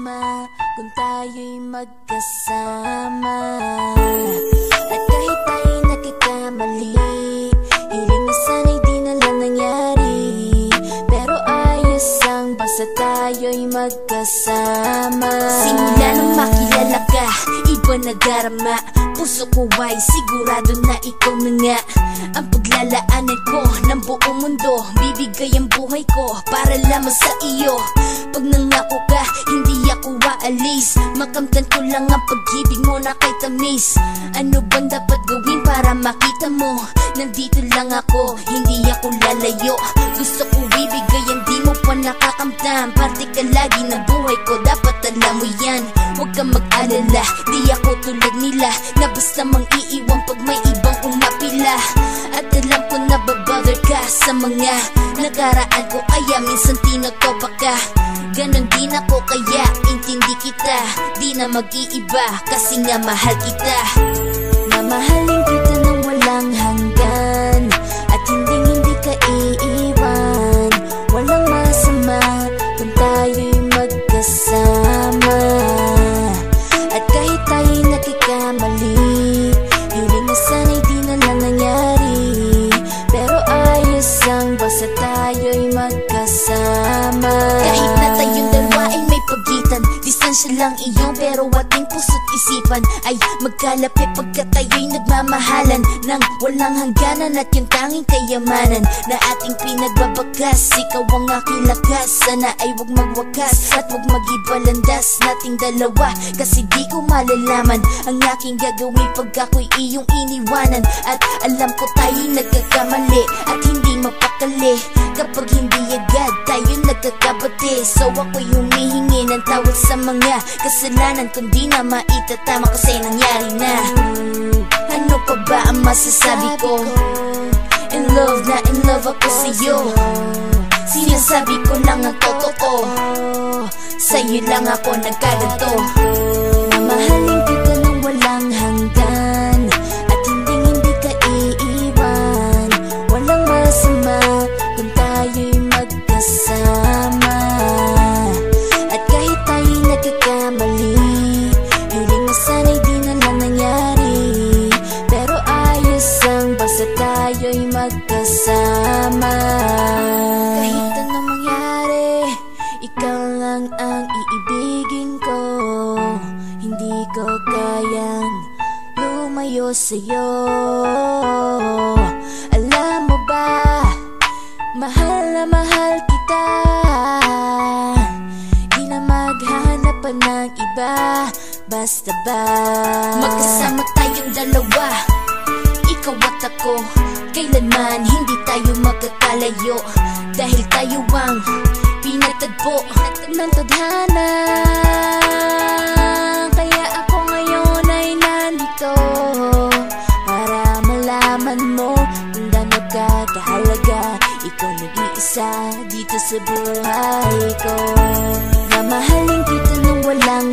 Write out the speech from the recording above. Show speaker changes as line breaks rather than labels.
masama kung tayo'y magkasama. At kahit tayo'y nagkakamali, hiling na sana'y di na lang nangyari. Pero ayos ang basta tayo'y magkasama. Simula nang makilala ka, iba na darama. Puso ko ay sigurado na ikaw na nga ang paglalaanan ko ng buong mundo. Bibigay ang buhay ko para lamang sa iyo. Pag nangako ka, hindi ako aalis. Makamtan ko lang ang pag-ibig mo na kay tamis. Ano bang dapat gawin para makita mo? Nandito lang ako, hindi ako lalayo. Gusto ko ibigay ang di mo pa nakakamtam. Parte ka lagi ng buhay ko, dapat alam mo yan. Huwag kang mag-alala, di ako tulad nila na basta mang iiwan pag may ibang umapila. At alam ko na babother ka sa mga nakaraan ko, kaya minsan tinotopa ka. Ganon din ako kaya intindi kita. Di na mag-iiba kasi nga mahal kita. Mamahalin kita nang walang hanggan, at hindi ka iiwan. Walang masama kung tayo'y magkasama. At kahit tayo'y nagkakamali, hiling na sana'y di na lang nangyari. Pero ayos ang basta tayo'y magkasama. Kahit na tayong dalawa ay may pagitan, distansya lang iyon pero ating puso't isipan ay magkalapit pagkat tayo'y nagmamahalan ng walang hangganan. At yung tanging kayamanan na ating pinagbabakas, ikaw ang aking lakas. Sana ay wag magwakas at wag mag-ibalandas nating dalawa, kasi di ko malalaman ang aking gagawin pag ako'y iyong iniwanan. At alam ko tayo'y nagkakamali at hindi mapakali kapag hindi agad tayo nagkakabati. So ako'y humihingi ng tawad sa mga kasalanan kung di na maitatama kasi nangyari na. Ano pa ba ang masasabi ko? In love na in love ako sa'yo. Sinasabi ko lang ang totoo, sa'yo lang ako nagkaganto. Mamahalin kita nang walang hanggan, at hindi ka iiwan. Walang masama kung tayo'y magkasama. At kahit tayo'y nagkakamali, hiling na sana'y di na lang nangyari. Pero ayos ang basta tayo'y magkasama. Kahit anong mangyari, ikaw lang ang iibigin ko. Hindi ko kayang lumayo sa'yo. Alam mo ba, mahal na mahal kita. Di na maghanap pa ng iba, basta ba magkasama tayong dalawa, ikaw at ako. Kailanman hindi tayo magkakalayo, dahil tayo ang pinatagpo ng tadhana. Kaya ako ngayon ay nandito para malaman mo kung gaano ka kahalaga. Ikaw nag-iisa dito sa buhay ko. Mamahalin kita nang walang